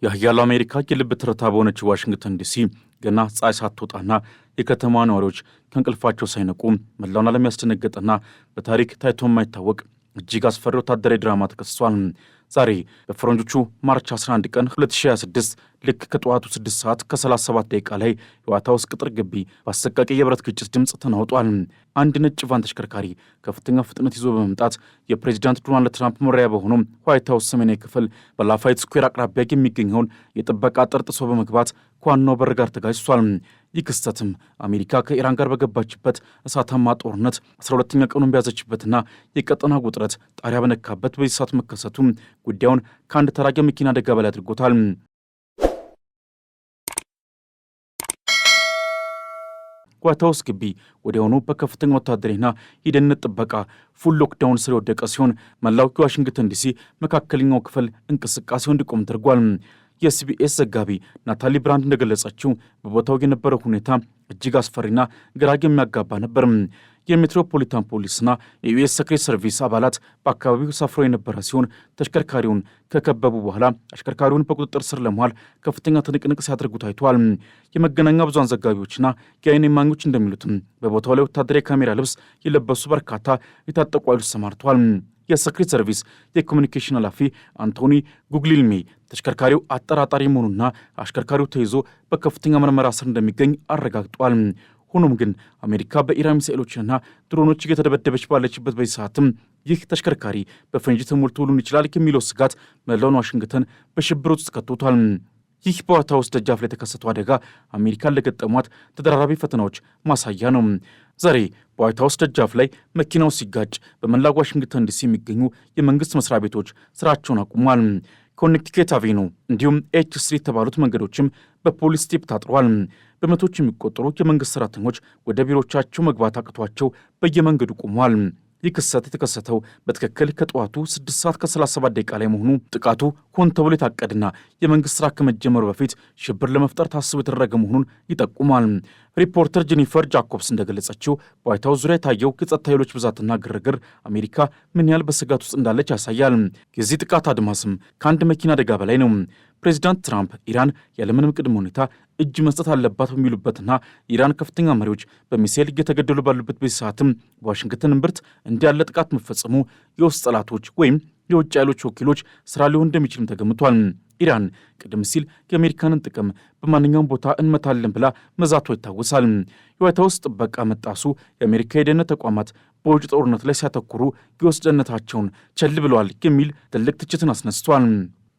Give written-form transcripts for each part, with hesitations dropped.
የሀያሉ አሜሪካ የልብ ትርታ በሆነች ዋሽንግተን ዲሲ ገና ፀሐይ ሳትወጣና የከተማ ነዋሪዎች ከእንቅልፋቸው ሳይነቁ መላውን ዓለም ያስደነገጠና በታሪክ ታይቶ የማይታወቅ እጅግ አስፈሪ ወታደራዊ ድራማ ተከስቷል። ዛሬ በፈረንጆቹ ማርች 11 ቀን 2026 ልክ ከጠዋቱ 6 ሰዓት ከ37 ደቂቃ ላይ የዋይት ሃውስ ቅጥር ግቢ በአሰቃቂ የብረት ግጭት ድምፅ ተናውጧል። አንድ ነጭ ቫን ተሽከርካሪ ከፍተኛ ፍጥነት ይዞ በመምጣት የፕሬዚዳንት ዶናልድ ትራምፕ መኖሪያ በሆነው ዋይት ሃውስ ሰሜናዊ ክፍል በላፋይት ስኩዌር አቅራቢያ የሚገኘውን የጥበቃ አጥር ጥሶ በመግባት ከዋናው በር ጋር ተጋጭቷል። ይህ ክስተትም አሜሪካ ከኢራን ጋር በገባችበት እሳታማ ጦርነት 12ኛ ቀኑን በያዘችበትና የቀጠና ውጥረት ጣሪያ በነካበት በዚህ ሰዓት መከሰቱ ጉዳዩን ከአንድ ተራ የመኪና አደጋ በላይ አድርጎታል። ዋይት ሃውስ ግቢ ወዲያውኑ በከፍተኛ ወታደራዊና የደህንነት ጥበቃ ፉል ሎክዳውን ስር የወደቀ ሲሆን መላው የዋሽንግተን ዲሲ መካከለኛው ክፍል እንቅስቃሴው እንዲቆም ተደርጓል። የሲቢኤስ ዘጋቢ ናታሊ ብራንድ እንደገለጸችው በቦታው የነበረው ሁኔታ እጅግ አስፈሪና ግራ የሚያጋባ ነበር። የሜትሮፖሊታን ፖሊስና የዩኤስ ሴክሬት ሰርቪስ አባላት በአካባቢው ሰፍረው የነበረ ሲሆን ተሽከርካሪውን ከከበቡ በኋላ አሽከርካሪውን በቁጥጥር ስር ለመዋል ከፍተኛ ትንቅንቅ ሲያደርጉ ታይተዋል። የመገናኛ ብዙሃን ዘጋቢዎችና የዓይን እማኞች እንደሚሉትም በቦታው ላይ ወታደራዊ ካሜራ ልብስ የለበሱ በርካታ የታጠቁ ኃይሎች ተሰማርተዋል። የሴክሬት ሰርቪስ የኮሚኒኬሽን ኃላፊ አንቶኒ ጉግሊልሜ ተሽከርካሪው አጠራጣሪ መሆኑና አሽከርካሪው ተይዞ በከፍተኛ ምርመራ ስር እንደሚገኝ አረጋግጧል። ሆኖም ግን አሜሪካ በኢራን ሚሳኤሎችና ድሮኖች እየተደበደበች ባለችበት በዚህ ሰዓትም ይህ ተሽከርካሪ በፈንጂ ተሞልቶ ሊሆን ይችላል የሚለው ስጋት መላውን ዋሽንግተን በሽብር ውስጥ ከቶታል። ይህ በዋይት ሃውስ ደጃፍ ላይ የተከሰተው አደጋ አሜሪካን ለገጠሟት ተደራራቢ ፈተናዎች ማሳያ ነው። ዛሬ በዋይት ሃውስ ደጃፍ ላይ መኪናው ሲጋጭ በመላው ዋሽንግተን ዲሲ የሚገኙ የመንግስት መስሪያ ቤቶች ስራቸውን አቁሟል። ኮኔክቲኬት አቬኑ እንዲሁም ኤች ስትሪት የተባሉት መንገዶችም በፖሊስ ቴፕ ታጥረዋል። በመቶች የሚቆጠሩ የመንግስት ሰራተኞች ወደ ቢሮቻቸው መግባት አቅቷቸው በየመንገዱ ቆመዋል። ይህ ክስተት የተከሰተው በትክክል ከጠዋቱ 6 ሰዓት ከ37 ደቂቃ ላይ መሆኑ ጥቃቱ ሆን ተብሎ የታቀደና የመንግስት ስራ ከመጀመሩ በፊት ሽብር ለመፍጠር ታስቦ የተደረገ መሆኑን ይጠቁማል። ሪፖርተር ጄኒፈር ጃኮብስ እንደገለጸችው በዋይት ሃውስ ዙሪያ የታየው የጸጥታ ኃይሎች ብዛትና ግርግር አሜሪካ ምን ያህል በስጋት ውስጥ እንዳለች ያሳያል። የዚህ ጥቃት አድማስም ከአንድ መኪና አደጋ በላይ ነው። ፕሬዚዳንት ትራምፕ ኢራን ያለምንም ቅድመ ሁኔታ እጅ መስጠት አለባት በሚሉበትና የኢራን ከፍተኛ መሪዎች በሚሳኤል እየተገደሉ ባሉበት በዚህ ሰዓትም በዋሽንግተን እምብርት እንዲህ ያለ ጥቃት መፈጸሙ የውስጥ ጠላቶች ወይም የውጭ ኃይሎች ወኪሎች ስራ ሊሆን እንደሚችልም ተገምቷል። ኢራን ቀደም ሲል የአሜሪካንን ጥቅም በማንኛውም ቦታ እንመታለን ብላ መዛቷ ይታወሳል። የዋይት ሃውስ ጥበቃ መጣሱ የአሜሪካ የደህንነት ተቋማት በውጭ ጦርነት ላይ ሲያተኩሩ የውስጥ ደህንነታቸውን ቸል ብለዋል የሚል ትልቅ ትችትን አስነስቷል።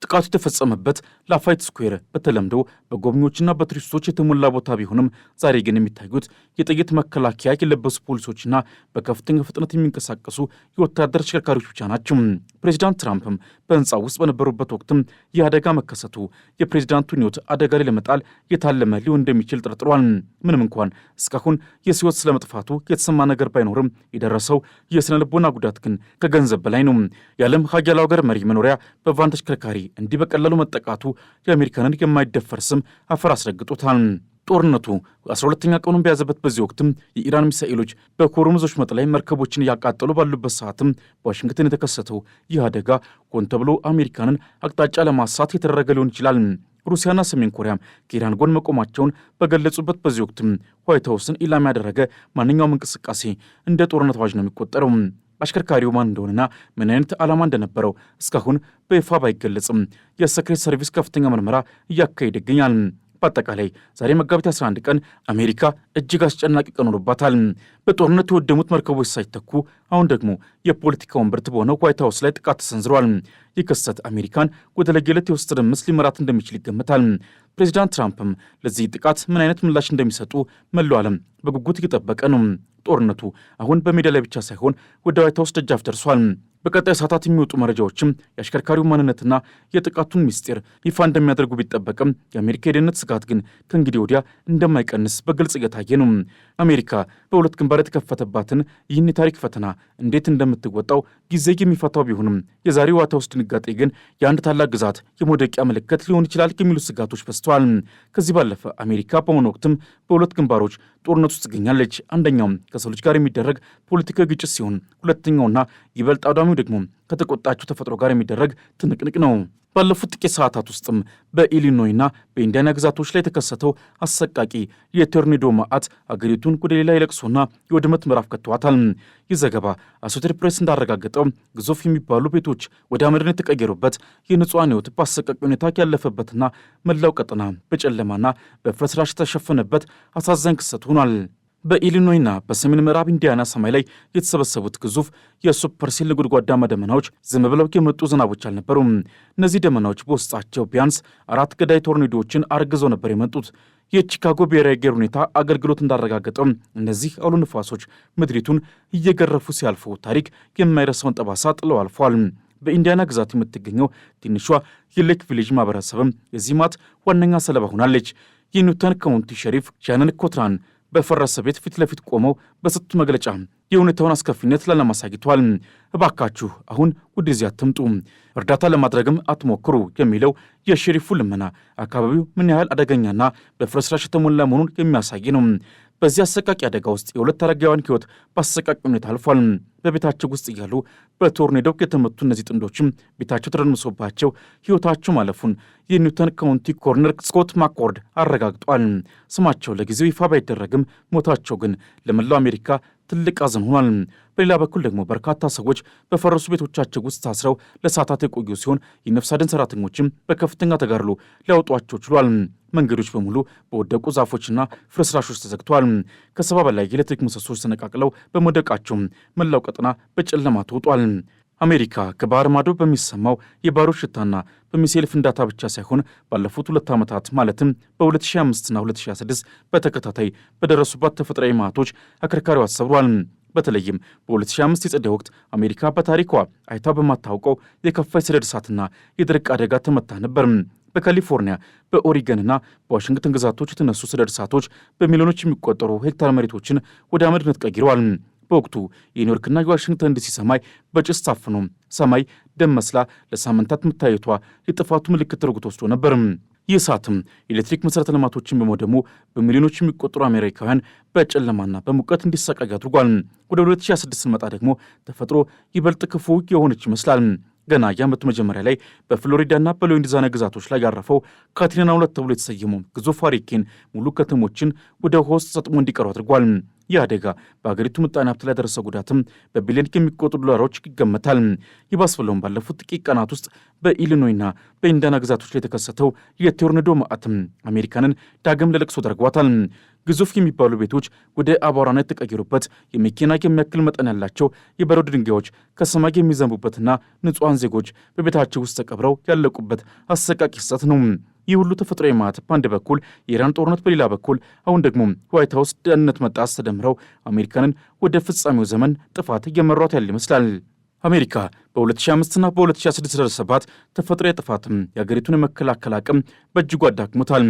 ጥቃቱ የተፈጸመበት ላፋይት ስኩዌር በተለምዶ በጎብኚዎችና በቱሪስቶች የተሞላ ቦታ ቢሆንም ዛሬ ግን የሚታዩት የጥይት መከላከያ የለበሱ ፖሊሶችና በከፍተኛ ፍጥነት የሚንቀሳቀሱ የወታደር ተሽከርካሪዎች ብቻ ናቸው። ፕሬዚዳንት ትራምፕም በህንፃው ውስጥ በነበሩበት ወቅትም ይህ አደጋ መከሰቱ የፕሬዚዳንቱን ሕይወት አደጋ ላይ ለመጣል የታለመ ሊሆን እንደሚችል ጠርጥሯል። ምንም እንኳን እስካሁን የሰው ሕይወት ስለመጥፋቱ የተሰማ ነገር ባይኖርም የደረሰው የስነ ልቦና ጉዳት ግን ከገንዘብ በላይ ነው። የዓለም ሀያሉ ሀገር መሪ መኖሪያ በቫን ተሽከርካሪ እንዲህ በቀላሉ መጠቃቱ የአሜሪካንን የማይደፈር ስም አፈር አስረግጦታል። ጦርነቱ 12ኛ ቀኑን በያዘበት በዚህ ወቅትም የኢራን ሚሳኤሎች በሆርሙዝ ወሽመጥ ላይ መርከቦችን እያቃጠሉ ባሉበት ሰዓትም በዋሽንግተን የተከሰተው ይህ አደጋ ሆን ተብሎ አሜሪካንን አቅጣጫ ለማሳት የተደረገ ሊሆን ይችላል። ሩሲያና ሰሜን ኮሪያም ከኢራን ጎን መቆማቸውን በገለጹበት በዚህ ወቅትም ዋይት ሃውስን ኢላማ ያደረገ ማንኛውም እንቅስቃሴ እንደ ጦርነት አዋጅ ነው የሚቆጠረው። አሽከርካሪው ማን እንደሆነና ምን አይነት ዓላማ እንደነበረው እስካሁን በይፋ ባይገለጽም የሴክሬት ሰርቪስ ከፍተኛ ምርመራ እያካሄደ ይገኛል። በአጠቃላይ ዛሬ መጋቢት 11 ቀን አሜሪካ እጅግ አስጨናቂ ቀን ሆኖባታል። በጦርነት የወደሙት መርከቦች ሳይተኩ አሁን ደግሞ የፖለቲካ ወንበርት በሆነው ዋይት ሃውስ ላይ ጥቃት ተሰንዝሯል። ይህ ክስተት አሜሪካን ወደ ለየለት የውስጥ ትርምስ ሊመራት እንደሚችል ይገመታል። ፕሬዚዳንት ትራምፕም ለዚህ ጥቃት ምን አይነት ምላሽ እንደሚሰጡ መላው ዓለም በጉጉት እየጠበቀ ነው። ጦርነቱ አሁን በሜዳ ላይ ብቻ ሳይሆን ወደ ዋይት ሃውስ ደጃፍ ደርሷል። በቀጣይ ሰዓታት የሚወጡ መረጃዎችም የአሽከርካሪው ማንነትና የጥቃቱን ምስጢር ይፋ እንደሚያደርጉ ቢጠበቅም የአሜሪካ የደህንነት ስጋት ግን ከእንግዲህ ወዲያ እንደማይቀንስ በግልጽ እየታየ ነው። አሜሪካ በሁለት ግንባር የተከፈተባትን ይህን የታሪክ ፈተና እንዴት እንደምትወጣው ጊዜ የሚፈታው ቢሆንም የዛሬው ዋይት ሃውስ ድንጋጤ ግን የአንድ ታላቅ ግዛት የመውደቂያ ምልክት ሊሆን ይችላል የሚሉ ስጋቶች በዝተዋል። ከዚህ ባለፈ አሜሪካ በአሁኑ ወቅትም በሁለት ግንባሮች ጦርነት ውስጥ ትገኛለች። አንደኛውም ከሰው ልጅ ጋር የሚደረግ ፖለቲካዊ ግጭት ሲሆን ሁለተኛውና ይበልጥ አውዳሚ በተቃራኒው ደግሞ ከተቆጣቸው ተፈጥሮ ጋር የሚደረግ ትንቅንቅ ነው። ባለፉት ጥቂት ሰዓታት ውስጥም በኢሊኖይና በኢንዲያና ግዛቶች ላይ የተከሰተው አሰቃቂ የቶርኔዶ ማዕት አገሪቱን ወደ ሌላ የለቅሶና የውድመት ምዕራፍ ከተዋታል። ይህ ዘገባ አሶሴትድ ፕሬስ እንዳረጋገጠው ግዙፍ የሚባሉ ቤቶች ወደ አመድነት የተቀየሩበት፣ የንጹሐን ሕይወት በአሰቃቂ ሁኔታ ያለፈበትና መላው ቀጠና በጨለማና በፍርስራሽ የተሸፈነበት አሳዛኝ ክስተት ሆኗል። በኢሊኖይና በሰሜን ምዕራብ ኢንዲያና ሰማይ ላይ የተሰበሰቡት ግዙፍ የሱፐርሴል ነጎድጓዳማ ደመናዎች ዝም ብለው የመጡ ዝናቦች አልነበሩም። እነዚህ ደመናዎች በውስጣቸው ቢያንስ 4 ገዳይ ቶርኔዶዎችን አርግዘው ነበር የመጡት። የቺካጎ ብሔራዊ አየር ሁኔታ አገልግሎት እንዳረጋገጠው እነዚህ አውሎ ነፋሶች ምድሪቱን እየገረፉ ሲያልፉ ታሪክ የማይረሳውን ጠባሳ ጥለው አልፏል። በኢንዲያና ግዛት የምትገኘው ትንሿ የሌክ ቪሌጅ ማህበረሰብም የዚህ ማት ዋነኛ ሰለባ ሆናለች። የኒውተን ካውንቲ ሸሪፍ ሻነን ኮትራን በፈረሰ ቤት ፊት ለፊት ቆመው በሰጡት መግለጫ የሁኔታውን አስከፊነት ላለማሳይቷል። እባካችሁ አሁን ወደዚህ አትምጡ፣ እርዳታ ለማድረግም አትሞክሩ የሚለው የሸሪፉ ልመና አካባቢው ምን ያህል አደገኛና በፍርስራሽ የተሞላ መሆኑን የሚያሳይ ነው። በዚህ አሰቃቂ አደጋ ውስጥ የሁለት አረጋውያን ሕይወት በአሰቃቂ ሁኔታ አልፏል። በቤታቸው ውስጥ እያሉ በቶርኔዶ የተመቱ እነዚህ ጥንዶችም ቤታቸው ተደርምሶባቸው ሕይወታቸው ማለፉን የኒውተን ካውንቲ ኮርነር ስኮት ማኮርድ አረጋግጧል። ስማቸው ለጊዜው ይፋ ባይደረግም ሞታቸው ግን ለመላው አሜሪካ ትልቅ ሐዘን ሆኗል። በሌላ በኩል ደግሞ በርካታ ሰዎች በፈረሱ ቤቶቻቸው ውስጥ ታስረው ለሰዓታት የቆዩ ሲሆን የነፍስ አድን ሰራተኞችም በከፍተኛ ተጋድሎ ሊያወጧቸው ችሏል። መንገዶች በሙሉ በወደቁ ዛፎችና ፍርስራሾች ተዘግተዋል። ከ70 በላይ የኤሌክትሪክ ምሰሶች ተነቃቅለው በመውደቃቸው መላው ቀጠና በጨለማ ተውጧል። አሜሪካ ከባህር ማዶ በሚሰማው የባሩድ ሽታና በሚሳኤል ፍንዳታ ብቻ ሳይሆን ባለፉት 2 ዓመታት ማለትም በ2005ና 2006 በተከታታይ በደረሱባት ተፈጥሯዊ መዓቶች አከርካሪዋ ሰብሯል። በተለይም በ2005 የጸደይ ወቅት አሜሪካ በታሪኳ አይታ በማታውቀው የከፋ የሰደድ እሳትና የድርቅ አደጋ ተመታ ነበር። በካሊፎርኒያ በኦሪገንና በዋሽንግተን ግዛቶች የተነሱ ሰደድ እሳቶች በሚሊዮኖች የሚቆጠሩ ሄክታር መሬቶችን ወደ አመድነት ቀይረዋል። በወቅቱ የኒውዮርክና የዋሽንግተን ዲሲ ሰማይ በጭስ ታፍኖ ሰማይ ደም መስላ ለሳምንታት መታየቷ የጥፋቱ ምልክት ተደርጎ ተወስዶ ነበር። ይህ እሳትም የኤሌክትሪክ መሠረተ ልማቶችን በመውደሙ በሚሊዮኖች የሚቆጠሩ አሜሪካውያን በጨለማና በሙቀት እንዲሰቃዩ አድርጓል። ወደ 2006 ስንመጣ ደግሞ ተፈጥሮ ይበልጥ ክፉ የሆነች ይመስላል። ገና የዓመቱ መጀመሪያ ላይ በፍሎሪዳና በሉዊዚያና ግዛቶች ላይ ያረፈው ካትሪና 2 ተብሎ የተሰየመው ግዙፍ ሃሪኬን ሙሉ ከተሞችን ወደ ውሃ ውስጥ ሰጥሞ እንዲቀሩ አድርጓል። ይህ አደጋ በአገሪቱ ምጣኔ ሀብት ላይ ያደረሰው ጉዳትም በቢሊዮን የሚቆጠሩ ዶላሮች ይገመታል። ይባስ ብለውም ባለፉት ጥቂት ቀናት ውስጥ በኢሊኖይና በኢንዲያና ግዛቶች ላይ የተከሰተው የቶርኔዶ ማዕትም አሜሪካንን ዳግም ለለቅሶ ዳርጓታል። ግዙፍ የሚባሉ ቤቶች ወደ አቧራነት የተቀየሩበት፣ የመኪና የሚያክል መጠን ያላቸው የበረዶ ድንጋዮች ከሰማይ የሚዘንቡበትና ንጹሐን ዜጎች በቤታቸው ውስጥ ተቀብረው ያለቁበት አሰቃቂ ክስተት ነው። ይህ ሁሉ ተፈጥሯዊ ማዕት በአንድ በኩል የኢራን ጦርነት፣ በሌላ በኩል አሁን ደግሞ ዋይት ሀውስ ደህንነት መጣስ ተደምረው አሜሪካንን ወደ ፍጻሜው ዘመን ጥፋት እየመሯት ያለ ይመስላል። አሜሪካ በ2005ና በ2006 ደረሰባት ተፈጥሯዊ ጥፋትም የአገሪቱን የመከላከል አቅም በእጅጉ አዳክሞታል።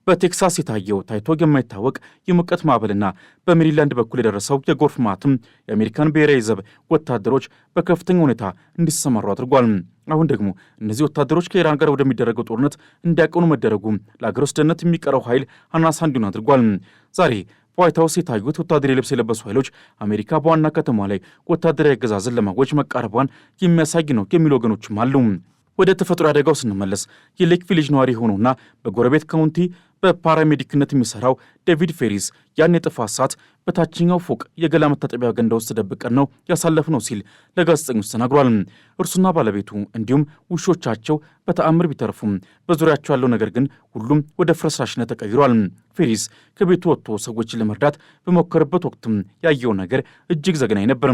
በቴክሳስ የታየው ታይቶ የማይታወቅ የሙቀት ማዕበልና በሜሪላንድ በኩል የደረሰው የጎርፍ ማዕትም የአሜሪካን ብሔራዊ ዘብ ወታደሮች በከፍተኛ ሁኔታ እንዲሰማሩ አድርጓል። አሁን ደግሞ እነዚህ ወታደሮች ከኢራን ጋር ወደሚደረገው ጦርነት እንዲያቀኑ መደረጉ ለአገር ውስጥ ደህንነት የሚቀረው ኃይል አናሳ እንዲሆን አድርጓል። ዛሬ በዋይት ሀውስ የታዩት ወታደራዊ ልብስ የለበሱ ኃይሎች አሜሪካ በዋና ከተማ ላይ ወታደራዊ አገዛዝን ለማወጅ መቃረቧን የሚያሳይ ነው የሚሉ ወገኖችም አሉ። ወደ ተፈጥሮ አደጋው ስንመለስ የሌክ ቪሌጅ ነዋሪ የሆነውና በጎረቤት ካውንቲ በፓራሜዲክነት የሚሰራው ዴቪድ ፌሪስ ያን የጥፋት ሰዓት በታችኛው ፎቅ የገላ መታጠቢያ ገንዳ ውስጥ ተደብቀን ነው ያሳለፍነው ሲል ለጋዜጠኞች ተናግሯል። እርሱና ባለቤቱ እንዲሁም ውሾቻቸው በተአምር ቢተርፉም በዙሪያቸው ያለው ነገር ግን ሁሉም ወደ ፍርስራሽነት ተቀይሯል። ፌሪስ ከቤቱ ወጥቶ ሰዎችን ለመርዳት በሞከረበት ወቅትም ያየው ነገር እጅግ ዘግናኝ ነበር።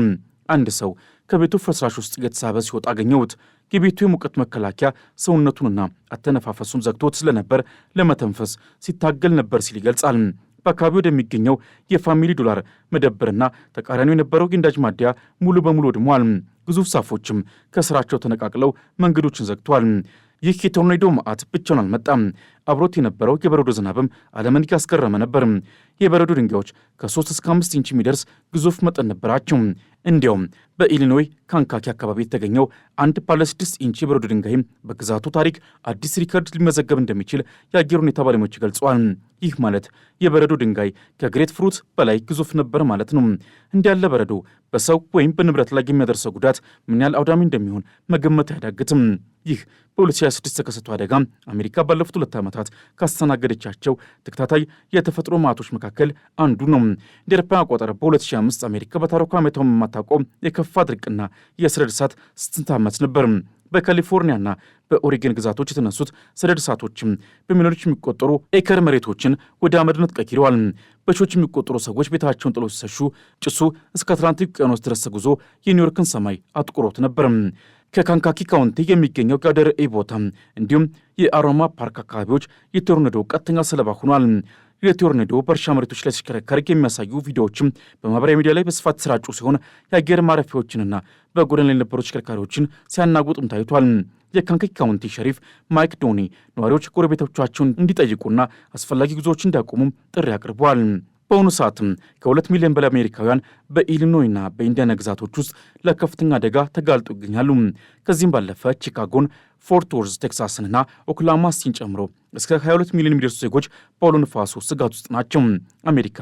አንድ ሰው ከቤቱ ፍርስራሽ ውስጥ እየተሳበ ሲወጣ አገኘሁት። የቤቱ የሙቀት መከላከያ ሰውነቱንና አተነፋፈሱን ዘግቶት ስለነበር ለመተንፈስ ሲታገል ነበር ሲል ይገልጻል። በአካባቢው ወደሚገኘው የፋሚሊ ዶላር መደብርና ተቃራኒው የነበረው የነዳጅ ማደያ ሙሉ በሙሉ ወድሟል። ግዙፍ ዛፎችም ከስራቸው ተነቃቅለው መንገዶችን ዘግተዋል። ይህ የቶርኔዶ መዓት ብቻውን አልመጣም። አብሮት የነበረው የበረዶ ዝናብም ዓለምን ያስገረመ ነበር። የበረዶ ድንጋዮች ከ3 እስከ 5 ኢንች የሚደርስ ግዙፍ መጠን ነበራቸው። እንዲያውም በኢሊኖይ ካንካኪ አካባቢ የተገኘው አንድ ባለ 6 ኢንች የበረዶ ድንጋይም በግዛቱ ታሪክ አዲስ ሪከርድ ሊመዘገብ እንደሚችል የአየር ሁኔታ ባለሙያዎች ገልጸዋል። ይህ ማለት የበረዶ ድንጋይ ከግሬት ፍሩት በላይ ግዙፍ ነበር ማለት ነው። እንዲያለ በረዶ በሰው ወይም በንብረት ላይ የሚያደርሰው ጉዳት ምን ያህል አውዳሚ እንደሚሆን መገመት አያዳግትም። ይህ በ2026 የተከሰተው አደጋ አሜሪካ ባለፉት 2 ዓመታት ካስተናገደቻቸው ተከታታይ የተፈጥሮ መዓቶች መካከል አንዱ ነው። እንደ አውሮፓውያን አቆጣጠር በ2005 አሜሪካ በታሪኳ አይታው የማታውቀው የከፋ ድርቅና የሰደድ እሳት ስትታመስ ነበር። በካሊፎርኒያና በኦሬገን ግዛቶች የተነሱት ሰደድ እሳቶችም በሚሊዮኖች የሚቆጠሩ ኤከር መሬቶችን ወደ አመድነት ቀይረዋል። በሺዎች የሚቆጠሩ ሰዎች ቤታቸውን ጥለው ሲሸሹ ጭሱ እስከ አትላንቲክ ውቅያኖስ ድረስ ተጉዞ የኒውዮርክን ሰማይ አጥቁሮት ነበር። ከካንካኪ ካውንቲ የሚገኘው ጋደር ቦታ እንዲሁም የአሮማ ፓርክ አካባቢዎች የቶርኔዶ ቀጥተኛ ሰለባ ሆኗል። የቶርኔዶ በእርሻ መሬቶች ላይ ሲሽከረከር የሚያሳዩ ቪዲዮዎችም በማህበራዊ ሚዲያ ላይ በስፋት ተሰራጩ ሲሆን የአየር ማረፊያዎችንና በጎዳና ላይ የነበሩ ተሽከርካሪዎችን ሲያናጉጥም ታይቷል። የካንካኪ ካውንቲ ሸሪፍ ማይክ ዶኒ ነዋሪዎች ጎረቤቶቻቸውን እንዲጠይቁና አስፈላጊ ጉዞዎች እንዲያቆሙም ጥሪ አቅርበዋል። በአሁኑ ሰዓትም ከ2 ሚሊዮን በላይ አሜሪካውያን በኢሊኖይና በኢንዲያና ግዛቶች ውስጥ ለከፍተኛ አደጋ ተጋልጦ ይገኛሉ። ከዚህም ባለፈ ቺካጎን፣ ፎርት ወርዝ ቴክሳስንና ኦክላሆማ ሲቲን ጨምሮ እስከ 22 ሚሊዮን የሚደርሱ ዜጎች በአውሎ ነፋሱ ስጋት ውስጥ ናቸው። አሜሪካ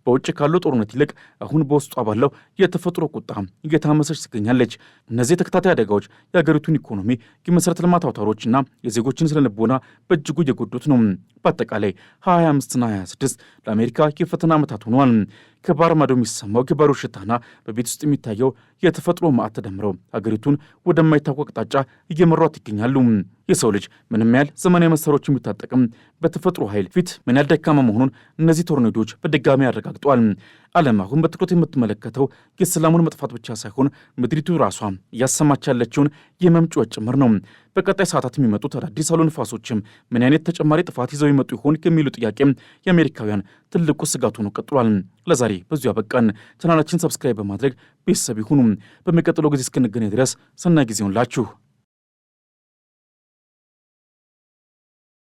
በውጭ ካለው ጦርነት ይልቅ አሁን በውስጧ ባለው የተፈጥሮ ቁጣ እየታመሰች ትገኛለች። እነዚህ ተከታታይ አደጋዎች የሀገሪቱን ኢኮኖሚ፣ የመሠረተ ልማት አውታሮችና የዜጎችን ስነልቦና በእጅጉ እየጎዱት ነው። በአጠቃላይ 2025ና 2026 ለአሜሪካ የፈተና ዓመታት ሆኗል። ከባህር ማዶ የሚሰማው የባሮ ሽታና በቤት ውስጥ የሚታየው የተፈጥሮ መዓት ተደምረው ሀገሪቱን ወደማይታወቅ አቅጣጫ እየመሯት ይገኛሉ። የሰው ልጅ ምንም ያህል ዘመናዊ መሳሪያዎች የሚታጠቅም በተፈጥሮ ኃይል ፊት ምን ያህል ደካማ መሆኑን እነዚህ ቶርኔዶች በድጋሚ አረጋግጧል። ዓለም አሁን በትኩረት የምትመለከተው የሰላሙን መጥፋት ብቻ ሳይሆን ምድሪቱ ራሷ እያሰማች ያለችውን የህመም ጩኸት ጭምር ነው። በቀጣይ ሰዓታት የሚመጡት አዳዲስ አውሎ ነፋሶችም ምን አይነት ተጨማሪ ጥፋት ይዘው ይመጡ ይሆን የሚሉ ጥያቄም የአሜሪካውያን ትልቁ ስጋት ሆኖ ቀጥሏል። ለዛሬ በዚሁ አበቃን። ቻናላችን ሰብስክራይብ በማድረግ ቤተሰብ ይሁኑ። በሚቀጥለው ጊዜ እስክንገናኝ ድረስ ሰናይ ጊዜ ይሁንላችሁ።